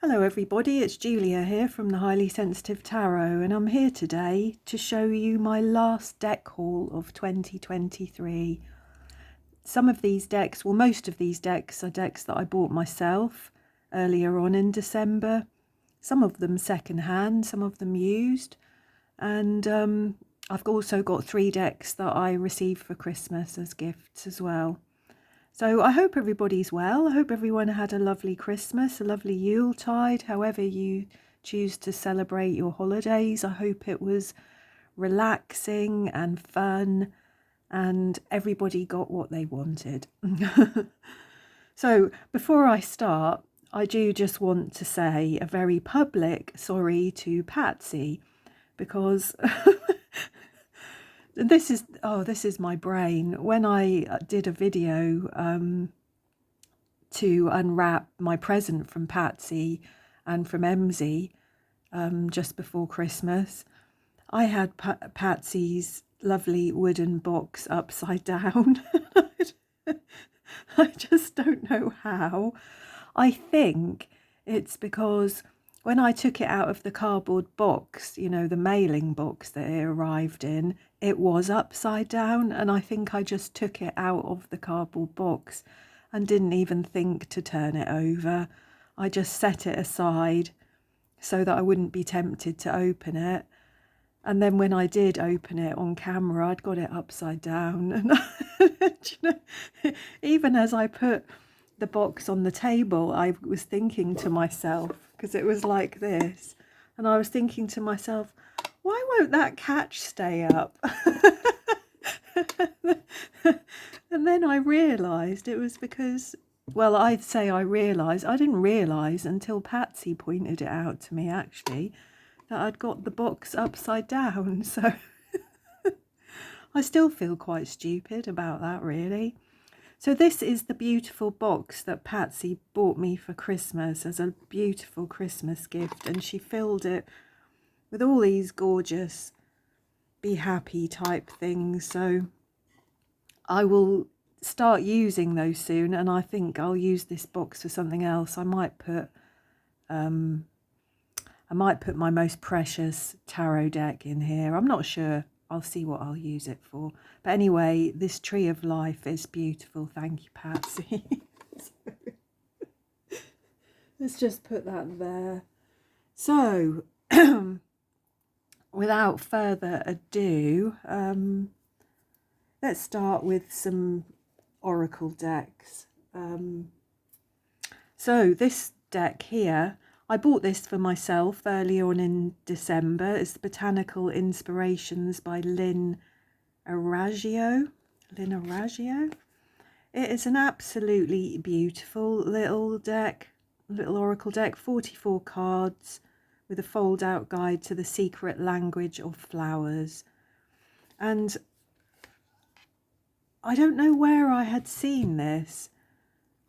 Hello everybody, it's Julia here from the Highly Sensitive Tarot, and I'm here today to show you my last deck haul of 2023. Some of these decks, well most of these decks are decks that I bought myself earlier on in December. Some of them secondhand, some of them used, and I've also got 3 decks that I received for Christmas as gifts as well. So I hope everybody's well. I hope everyone had a lovely Christmas, a lovely Yuletide, however you choose to celebrate your holidays. I hope it was relaxing and fun and everybody got what they wanted. So before I start, I do just want to say a very public sorry to Patsy, because this is my brain. When I did a video to unwrap my present from Patsy and from Emzy just before Christmas, I had Patsy's lovely wooden box upside down. I just don't know how. I think it's because when I took it out of the cardboard box, you know, the mailing box that it arrived in, it was upside down, and I think I just took it out of the cardboard box and didn't even think to turn it over. I just set it aside so that I wouldn't be tempted to open it. And then when I did open it on camera, I'd got it upside down. And you know, even as I put the box on the table, I was thinking to myself, because it was like this, and I was thinking to myself, why won't that catch stay up? And then I realised it was because, well, I'd say I didn't realise until Patsy pointed it out to me actually, that I'd got the box upside down. So I still feel quite stupid about that, really. So this is the beautiful box that Patsy bought me for Christmas as a beautiful Christmas gift, and she filled it with all these gorgeous be happy type things. So I will start using those soon, and I think I'll use this box for something else. I might put my most precious tarot deck in here. I'm not sure. I'll see what I'll use it for. But anyway, this tree of life is beautiful. Thank you, Patsy. So, let's just put that there. So, without further ado, let's start with some oracle decks. So this deck here, I bought this for myself early on in December. It's the Botanical Inspirations by Lynn Araggio. It is an absolutely beautiful little deck, little oracle deck, 44 cards with a fold-out guide to the secret language of flowers. And I don't know where I had seen this.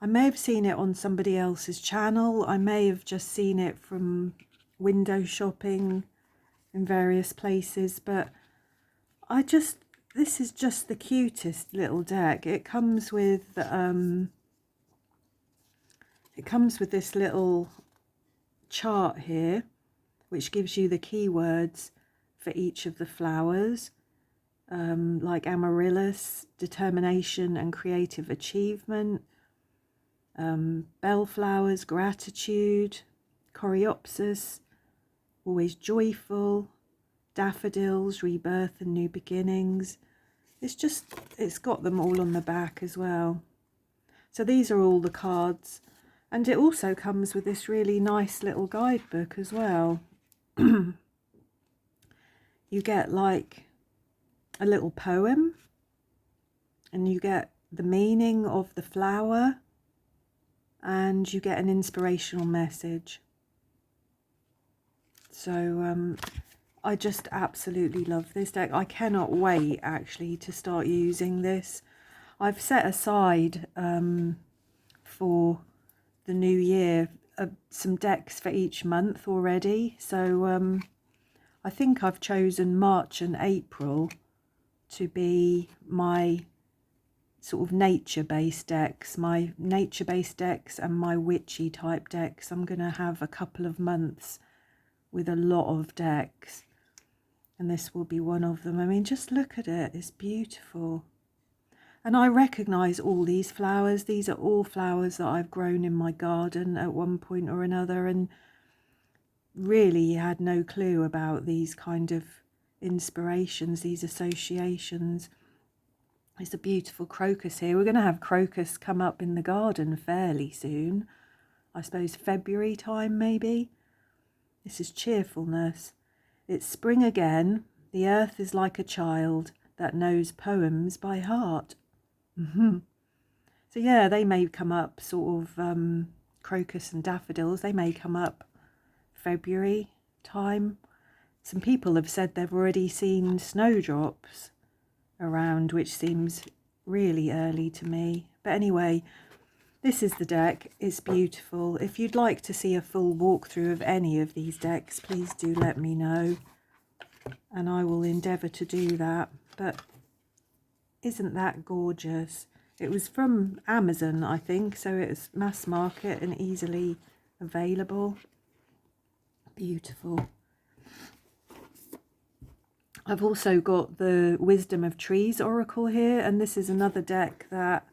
I may have seen it on somebody else's channel. I may have just seen it from window shopping in various places, but this is just the cutest little deck. It comes with this little chart here, which gives you the keywords for each of the flowers, like amaryllis, determination and creative achievement, bellflowers, gratitude, coreopsis, always joyful, daffodils, rebirth and new beginnings. It's got them all on the back as well. So these are all the cards, and it also comes with this really nice little guidebook as well. You get like a little poem, and you get the meaning of the flower, and you get an inspirational message. So I just absolutely love this deck. I cannot wait actually to start using this. I've set aside for the new year some decks for each month already. So I think I've chosen March and April to be my sort of nature-based decks, my nature-based decks and my witchy type decks. I'm going to have a couple of months with a lot of decks, and this will be one of them. I mean, just look at it, it's beautiful. And I recognise all these flowers. These are all flowers that I've grown in my garden at one point or another, and really had no clue about these kind of inspirations, these associations. There's a beautiful crocus here. We're going to have crocus come up in the garden fairly soon. I suppose February time maybe. This is cheerfulness. It's spring again. The earth is like a child that knows poems by heart. So yeah, they may come up sort of crocus and daffodils. They may come up February time. Some people have said they've already seen snowdrops around, which seems really early to me. But anyway, this is the deck. It's beautiful. If you'd like to see a full walkthrough of any of these decks, please do let me know, and I will endeavour to do that. But isn't that gorgeous? It was from Amazon, I think, so it's mass market and easily available. Beautiful. I've also got the Wisdom of Trees Oracle here, and this is another deck that,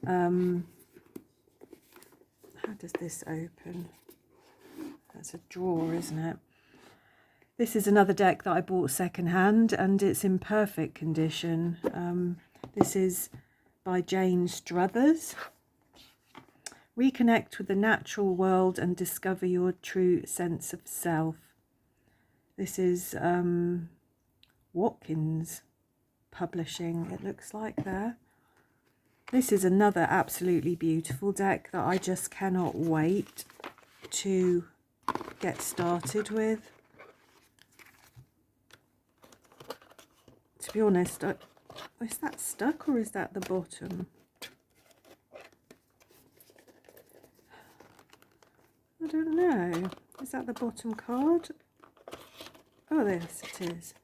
how does this open? That's a drawer, isn't it? This is another deck that I bought secondhand, and it's in perfect condition. This is by Jane Struthers. Reconnect with the natural world and discover your true sense of self. This is Watkins Publishing, it looks like there. This is another absolutely beautiful deck that I just cannot wait to get started with. To be honest, is that stuck or is that the bottom? I don't know. Is that the bottom card? Oh, yes, it is.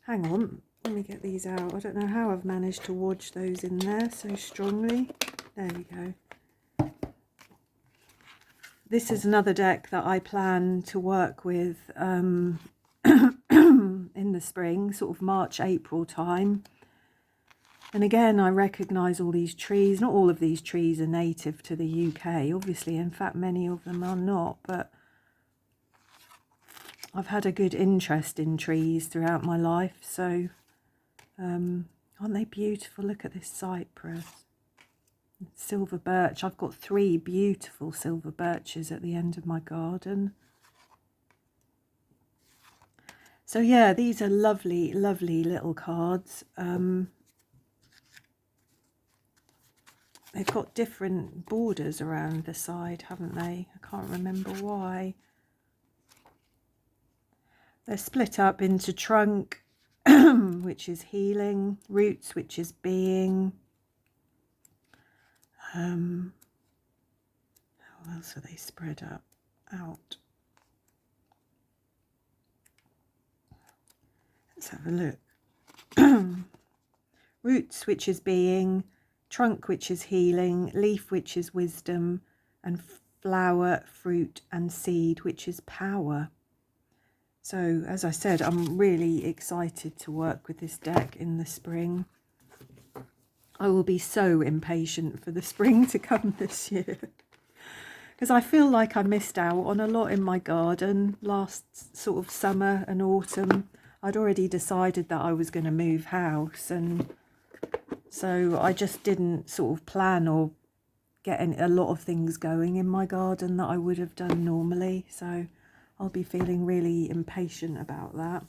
Hang on, let me get these out. I don't know how I've managed to wedge those in there so strongly. There we go. This is another deck that I plan to work with in the spring, sort of March, April time. And again, I recognise all these trees. Not all of these trees are native to the UK, obviously. In fact, many of them are not. But I've had a good interest in trees throughout my life. So, aren't they beautiful? Look at this cypress. Silver birch. I've got 3 beautiful silver birches at the end of my garden. So yeah, these are lovely, lovely little cards. They've got different borders around the side, haven't they? I can't remember why. They're split up into trunk, which is healing, roots, which is being. How else are they spread out? Let's have a look. Roots, which is being, trunk, which is healing, leaf, which is wisdom, and flower, fruit, and seed, which is power. So, as I said, I'm really excited to work with this deck in the spring. I will be so impatient for the spring to come this year, because I feel like I missed out on a lot in my garden last sort of summer and autumn. I'd already decided that I was going to move house, and so I just didn't sort of plan or get a lot of things going in my garden that I would have done normally. So I'll be feeling really impatient about that.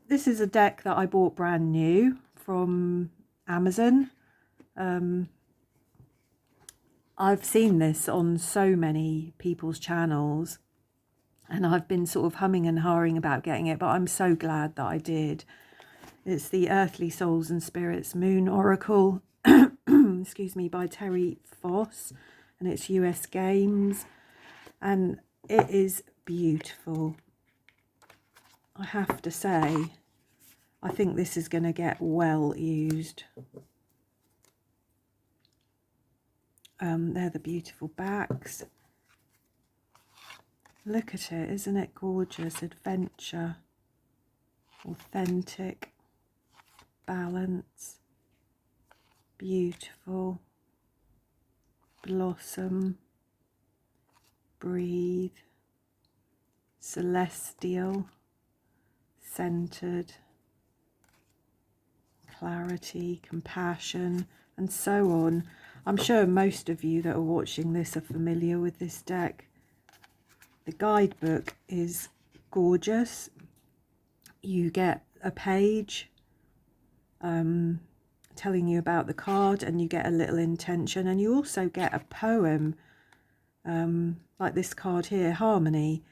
This is a deck that I bought brand new from Amazon. I've seen this on so many people's channels, and I've been sort of humming and hawing about getting it, but I'm so glad that I did. It's the Earthly Souls and Spirits Moon Oracle, excuse me, by Terry Foss, and it's US Games, and it is beautiful. I have to say, I think this is going to get well used. They're the beautiful backs. Look at it, isn't it gorgeous? Adventure, authentic, balance, beautiful, blossom, breathe, celestial, centered, clarity, compassion, and so on. I'm sure most of you that are watching this are familiar with this deck. The guidebook is gorgeous. You get a page telling you about the card, and you get a little intention, and you also get a poem like this card here, Harmony.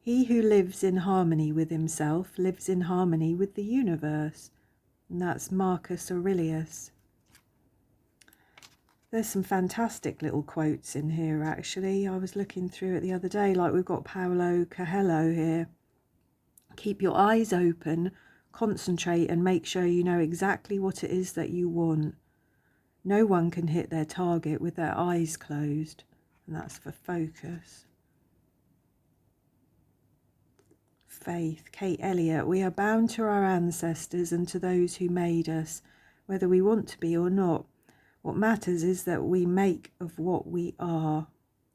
He who lives in harmony with himself lives in harmony with the universe. And that's Marcus Aurelius. There's some fantastic little quotes in here, actually. I was looking through it the other day, like we've got Paulo Coelho here. Keep your eyes open, concentrate, and make sure you know exactly what it is that you want. No one can hit their target with their eyes closed, and that's for focus. Faith, Kate Elliott. We are bound to our ancestors and to those who made us, whether we want to be or not. What matters is that we make of what we are,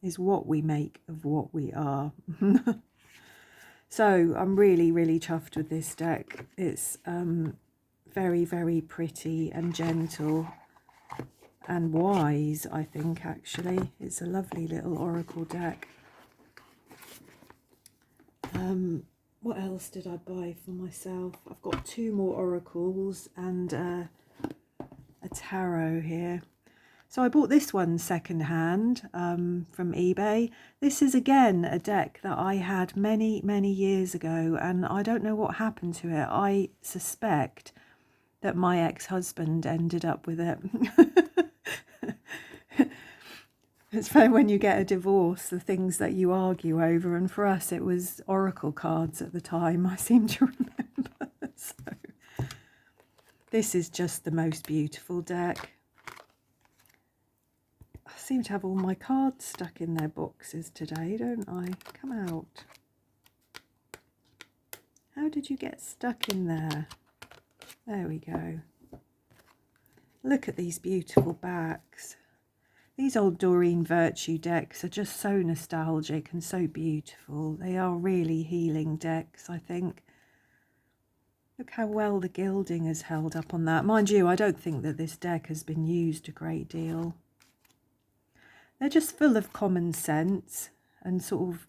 is what we make of what we are. So I'm really, really chuffed with this deck. It's very, very pretty and gentle and wise, I think, actually. It's a lovely little oracle deck. What else did I buy for myself? I've got 2 more oracles and a tarot here. So I bought this one secondhand from eBay. This is again a deck that I had many, many years ago, and I don't know what happened to it. I suspect that my ex-husband ended up with it. It's funny when you get a divorce, the things that you argue over, and for us it was oracle cards at the time, I seem to remember. So this is just the most beautiful deck. I seem to have all my cards stuck in their boxes today, don't I? Come out. How did you get stuck in there? There we go. Look at these beautiful backs. These old Doreen Virtue decks are just so nostalgic and so beautiful. They are really healing decks, I think. Look how well the gilding is held up on that. Mind you, I don't think that this deck has been used a great deal. They're just full of common sense and sort of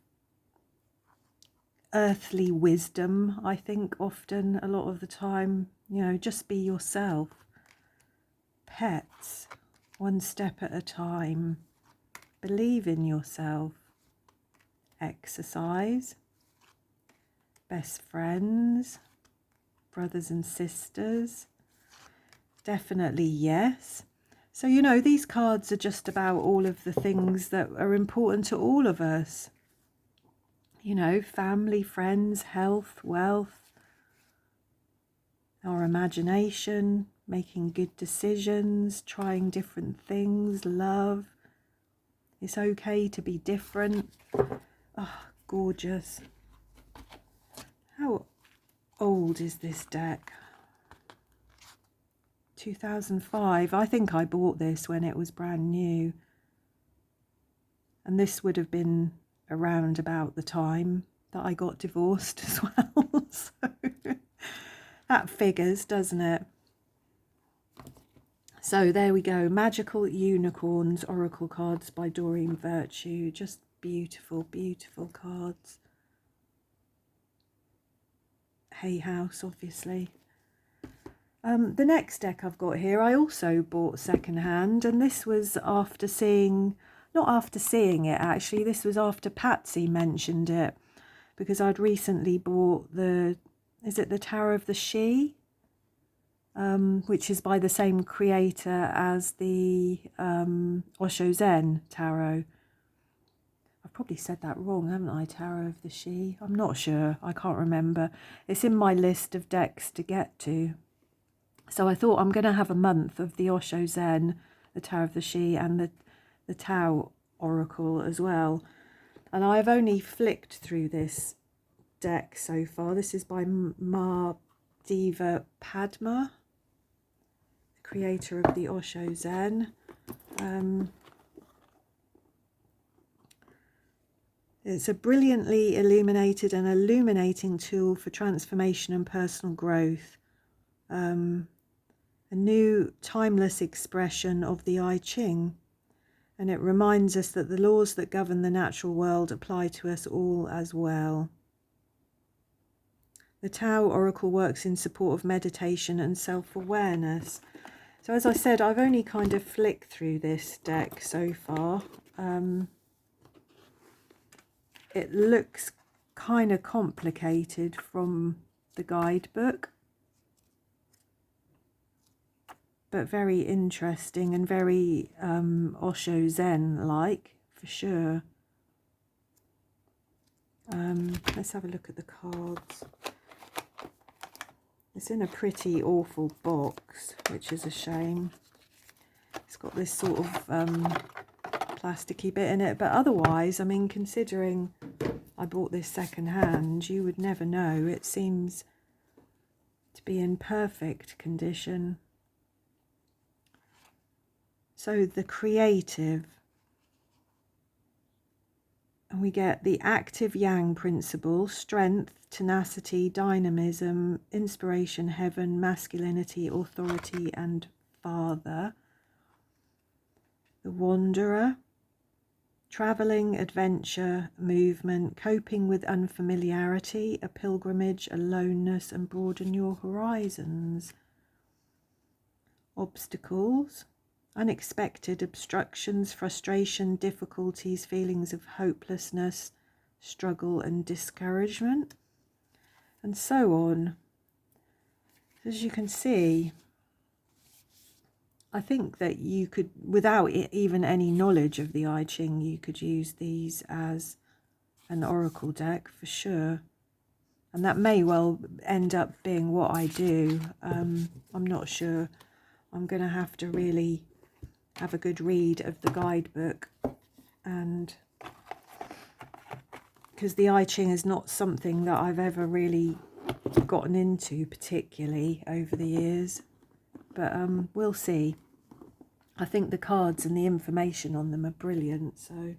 earthly wisdom, I think, often, a lot of the time. You know, just be yourself. Pets. One step at a time. Believe in yourself. Exercise. Best friends. Brothers and sisters. Definitely yes. So, you know, these cards are just about all of the things that are important to all of us. You know, family, friends, health, wealth, our imagination, making good decisions, trying different things, love. It's okay to be different. Oh, gorgeous. How old is this deck? 2005. I think I bought this when it was brand new. And this would have been around about the time that I got divorced as well. So that figures, doesn't it? So there we go. Magical Unicorns Oracle cards by Doreen Virtue. Just beautiful, beautiful cards. Hay House, obviously. The next deck I've got here, I also bought secondhand, and this was after seeing, not after seeing it actually, this was after Patsy mentioned it, because I'd recently bought the, is it the Tarot of the She? Which is by the same creator as the Osho Zen Tarot. I've probably said that wrong, haven't I? Tarot of the She? I'm not sure. I can't remember. It's in my list of decks to get to. So I thought I'm going to have a month of the Osho Zen, the Tarot of the She, and the the Tao Oracle as well. And I've only flicked through this deck so far. This is by Ma Diva Padma, creator of the Osho Zen. It's a brilliantly illuminated and illuminating tool for transformation and personal growth. A new timeless expression of the I Ching. And it reminds us that the laws that govern the natural world apply to us all as well. The Tao Oracle works in support of meditation and self-awareness. So as I said, I've only kind of flicked through this deck so far. It looks kind of complicated from the guidebook, but very interesting and very Osho Zen-like, for sure. Let's have a look at the cards. It's in a pretty awful box, which is a shame. It's got this sort of plasticky bit in it, but otherwise, I mean, considering I bought this second hand, you would never know. It seems to be in perfect condition. So the creative, and we get the active yang principle: strength, tenacity, dynamism, inspiration, heaven, masculinity, authority, and father. The wanderer, traveling, adventure, movement, coping with unfamiliarity, a pilgrimage, aloneness, and broaden your horizons. Obstacles, unexpected obstructions, frustration, difficulties, feelings of hopelessness, struggle and discouragement, and so on. As you can see, I think that you could, without even any knowledge of the I Ching, you could use these as an oracle deck for sure. And that may well end up being what I do. I'm not sure. I'm going to have to really have a good read of the guidebook, and because the I Ching is not something that I've ever really gotten into particularly over the years, but we'll see. I think the cards and the information on them are brilliant. So,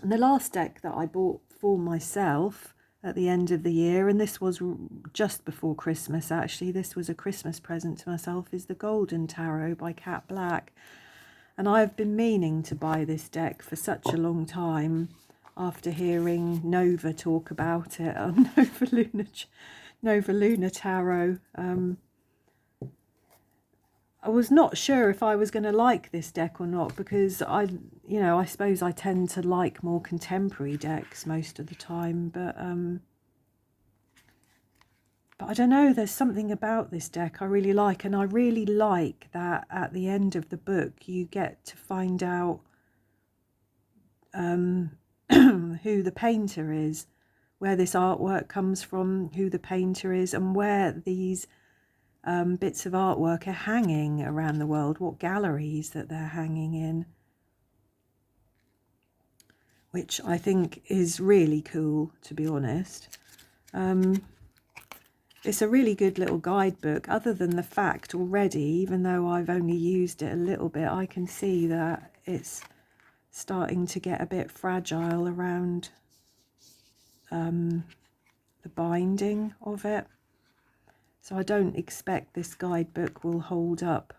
and the last deck that I bought for myself at the end of the year, and this was just before Christmas actually, this was a Christmas present to myself, is the Golden Tarot by Cat Black. And I've been meaning to buy this deck for such a long time after hearing Nova talk about it on Nova Luna Tarot. I was not sure if I was going to like this deck or not, because I suppose I tend to like more contemporary decks most of the time, but I don't know, there's something about this deck I really like, and I really like that at the end of the book you get to find out who the painter is, where this artwork comes from, who the painter is, and where these bits of artwork are hanging around the world, what galleries that they're hanging in, which I think is really cool, to be honest. It's a really good little guidebook, other than the fact already, even though I've only used it a little bit, I can see that it's starting to get a bit fragile around the binding of it. So I don't expect this guidebook will hold up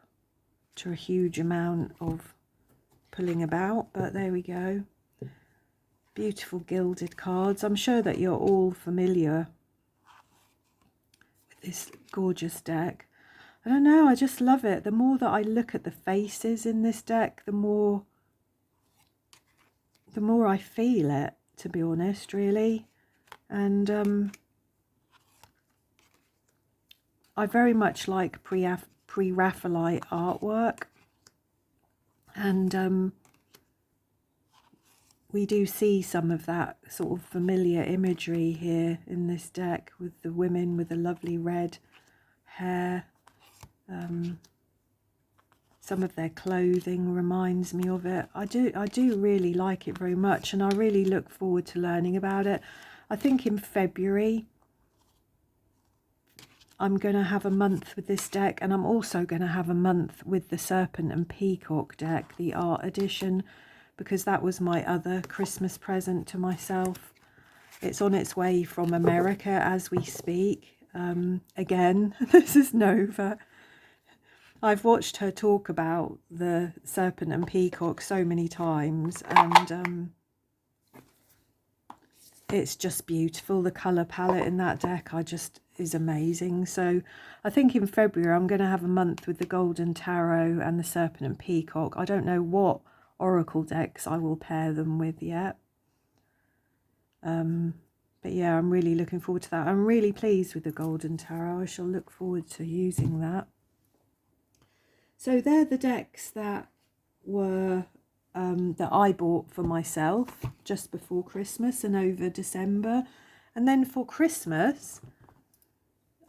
to a huge amount of pulling about, but there we go. Beautiful gilded cards. I'm sure that you're all familiar with this gorgeous deck. I don't know, I just love it. The more that I look at the faces in this deck, the more I feel it, to be honest, really. And I very much like pre-Raphaelite artwork, and we do see some of that sort of familiar imagery here in this deck, with the women with the lovely red hair. Some of their clothing reminds me of it. I do really like it very much, and I really look forward to learning about it. I think in February I'm going to have a month with this deck, and I'm also going to have a month with the Serpent and Peacock deck, the art edition, because that was my other Christmas present to myself. It's on its way from America as we speak. Again, this is Nova. I've watched her talk about the Serpent and Peacock so many times, and it's just beautiful. The colour palette in that deck is amazing. So I think in February I'm going to have a month with the Golden Tarot and the Serpent and Peacock. I don't know what oracle decks I will pair them with yet. But yeah, I'm really looking forward to that. I'm really pleased with the Golden Tarot. I shall look forward to using that. So they're the decks that were that I bought for myself just before Christmas and over December. And then for Christmas,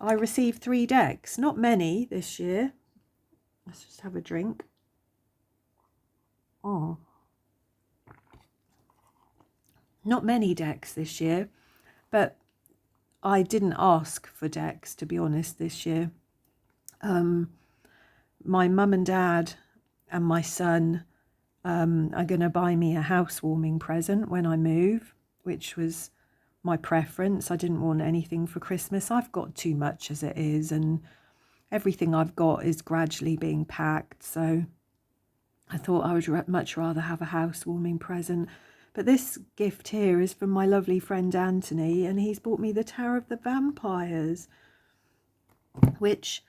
I received 3 decks. Not many this year. Let's just have a drink. Oh. Not many decks this year, but I didn't ask for decks, to be honest, this year. My mum and dad and my son are going to buy me a housewarming present when I move, which was my preference. I didn't want anything for Christmas. I've got too much as it is, and everything I've got is gradually being packed. So I thought I would much rather have a housewarming present. But this gift here is from my lovely friend Anthony, and he's bought me the Tarot of the Vampires, which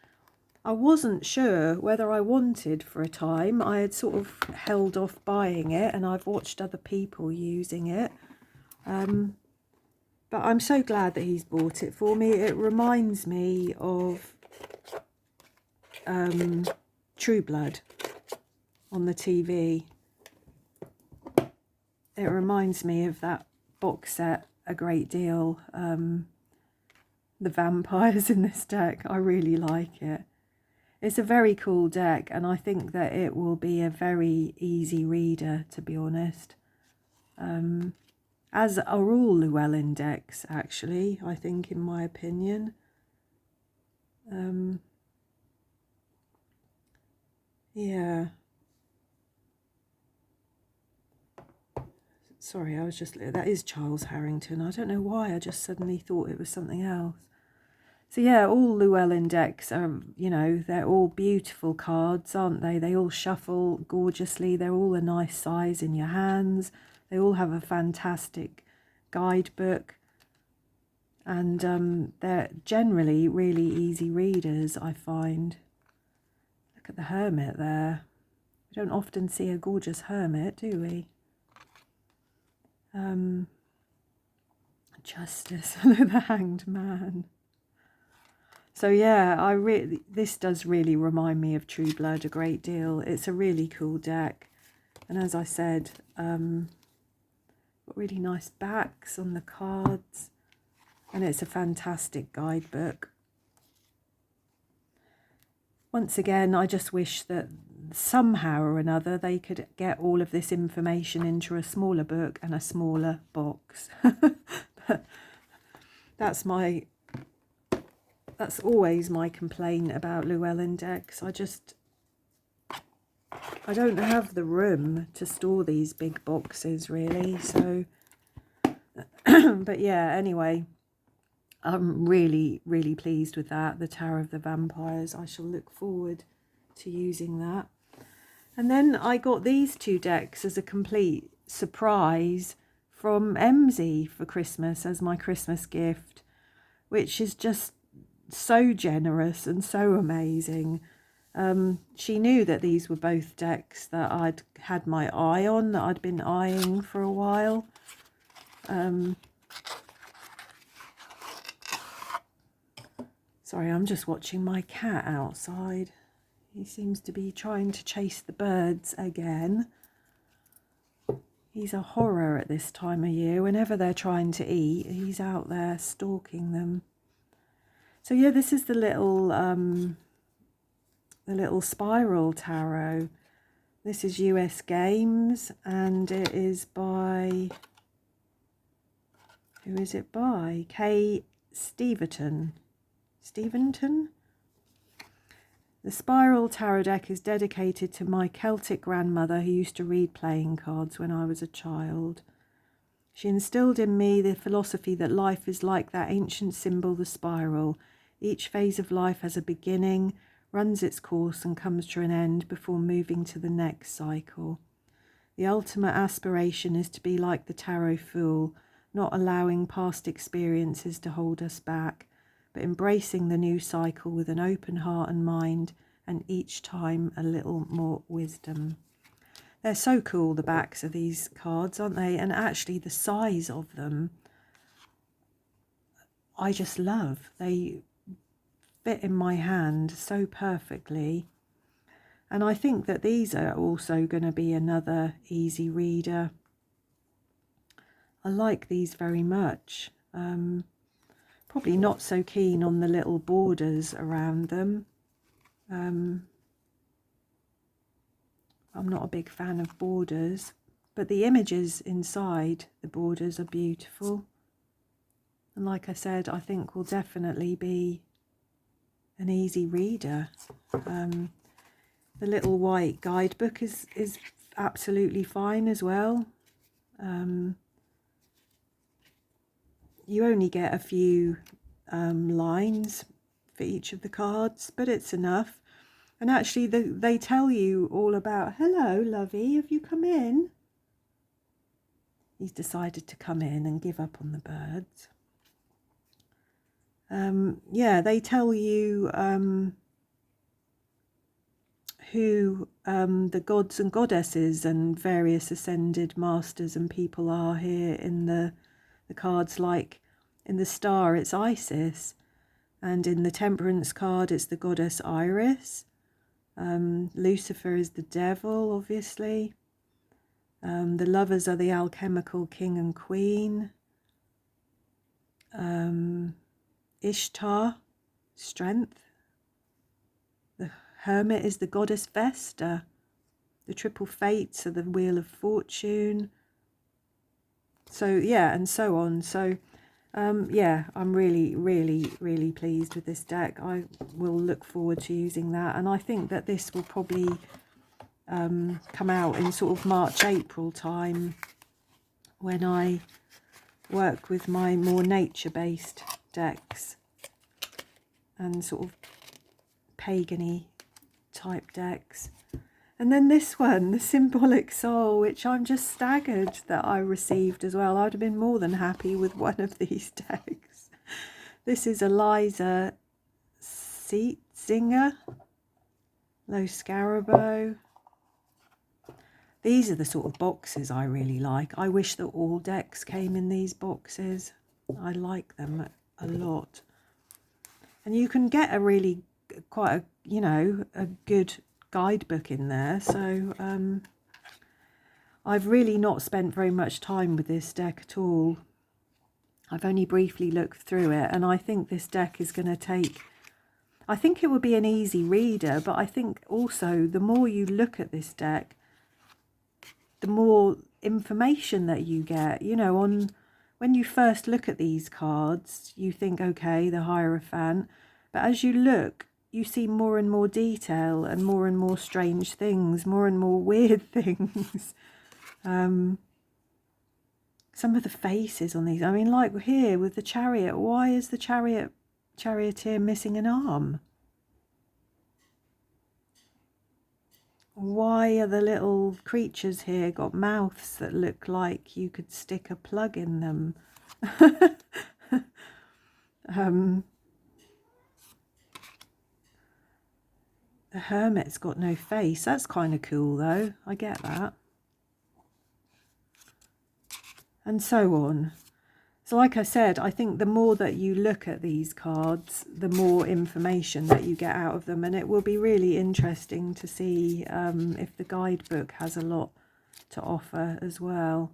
I wasn't sure whether I wanted for a time. I had sort of held off buying it, and I've watched other people using it. But I'm so glad that he's bought it for me. It reminds me of True Blood on the TV. It reminds me of that box set a great deal. The vampires in this deck, I really like it. It's a very cool deck, and I think that it will be a very easy reader, to be honest. As are all Llewellyn decks, actually, I think, in my opinion. Yeah. Sorry, that is Charles Harrington. I don't know why, I just suddenly thought it was something else. So yeah, all Llewellyn decks are, you know, they're all beautiful cards, aren't they? They all shuffle gorgeously. They're all a nice size in your hands. They all have a fantastic guidebook. And they're generally really easy readers, I find. Look at the hermit there. We don't often see a gorgeous hermit, do we? Justice, the Hanged Man. So yeah, this does really remind me of True Blood a great deal. It's a really cool deck, and as I said, got really nice backs on the cards, and it's a fantastic guidebook. Once again, I just wish that somehow or another they could get all of this information into a smaller book and a smaller box. But that's always my complaint about Llewellyn decks. I don't have the room to store these big boxes, really. So, but yeah, anyway, I'm really, really pleased with that. The Tower of the Vampires. I shall look forward to using that. And then I got these 2 decks as a complete surprise from Emsie for Christmas as my Christmas gift, which is just so generous and so amazing. She knew that these were both decks that I'd had my eye on, that I'd been eyeing for a while. Sorry, I'm just watching my cat outside. He seems to be trying to chase the birds again. He's a horror at this time of year. Whenever they're trying to eat, he's out there stalking them. So yeah, this is the little the little spiral tarot. This is US Games, and it is by, who is it by? Kay Steventon. The Spiral Tarot deck is dedicated to my Celtic grandmother who used to read playing cards when I was a child. She instilled in me the philosophy that life is like that ancient symbol, the spiral. Each phase of life has a beginning, runs its course and comes to an end before moving to the next cycle. The ultimate aspiration is to be like the tarot fool, not allowing past experiences to hold us back, but embracing the new cycle with an open heart and mind, and each time a little more wisdom. They're so cool, the backs of these cards, aren't they? And actually the size of them, I just love. They fit in my hand so perfectly. And I think that these are also going to be another easy reader. I like these very much. Probably not so keen on the little borders around them. I'm not a big fan of borders, but the images inside the borders are beautiful. And like I said, I think will definitely be an easy reader. The little white guidebook is absolutely fine as well. You only get a few lines for each of the cards, but it's enough. And actually they tell you all about, hello lovey, have you come in? He's decided to come in and give up on the birds. Yeah, they tell you who the gods and goddesses and various ascended masters and people are here in the cards. Like in the star it's Isis, and in the temperance card it's the goddess Iris. Lucifer is the devil, obviously. The lovers are the alchemical king and queen. Ishtar, strength. The hermit is the goddess Vesta. The triple fates are the wheel of fortune. So yeah, and so on. So yeah, I'm really pleased with this deck. I will look forward to using that, and I think that this will probably come out in sort of March, April time, when I work with my more nature-based decks and sort of pagan-y type decks. And then this one, the Symbolic Soul, which I'm just staggered that I received as well. I'd have been more than happy with one of these decks. This is Eliza Singer, Lo Scarabo. These are the sort of boxes I really like. I wish that all decks came in these boxes. I like them a lot. And you can get a really quite a, you know, a good guidebook in there. So I've really not spent very much time with this deck at all. I've only briefly looked through it, and I think this deck is going to take, I think it would be an easy reader, but I think also the more you look at this deck, the more information that you get. You know, on when you first look at these cards, you think, okay, the Hierophant, but as you look, you see more and more detail and more strange things, more and more weird things. Some of the faces on these, I mean, like here with the Chariot, why is the charioteer missing an arm? Why are the little creatures here got mouths that look like you could stick a plug in them? The Hermit's got no face. That's kind of cool though. I get that. And so on. So like I said, I think the more that you look at these cards, the more information that you get out of them. And it will be really interesting to see if the guidebook has a lot to offer as well.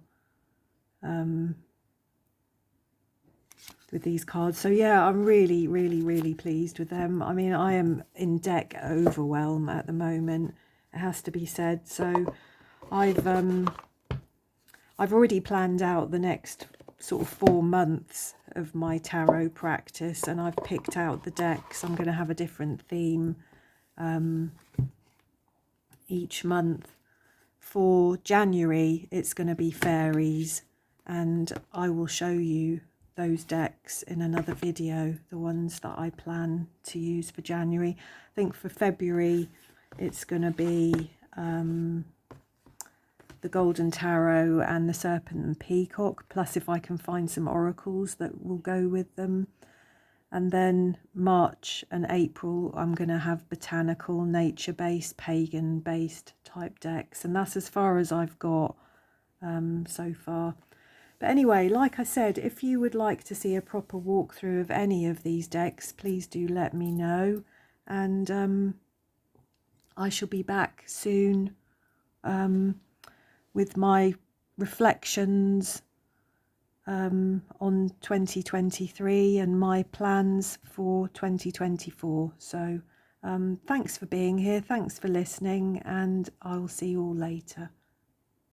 with these cards. So yeah, I'm really, really, really pleased with them. I mean, I am in deck overwhelm at the moment, it has to be said. So I've already planned out the next sort of 4 months of my tarot practice, and I've picked out the decks. I'm going to have a different theme each month. For January, it's going to be fairies, and I will show you those decks in another video, the ones that I plan to use for January. I think for February, it's going to be the Golden Tarot and the Serpent and Peacock, plus if I can find some oracles that will go with them. And then March and April, I'm going to have botanical, nature-based, pagan-based type decks. And that's as far as I've got so far. But anyway, like I said, if you would like to see a proper walkthrough of any of these decks, please do let me know. And I shall be back soon with my reflections on 2023 and my plans for 2024. So thanks for being here, thanks for listening, and I will see you all later.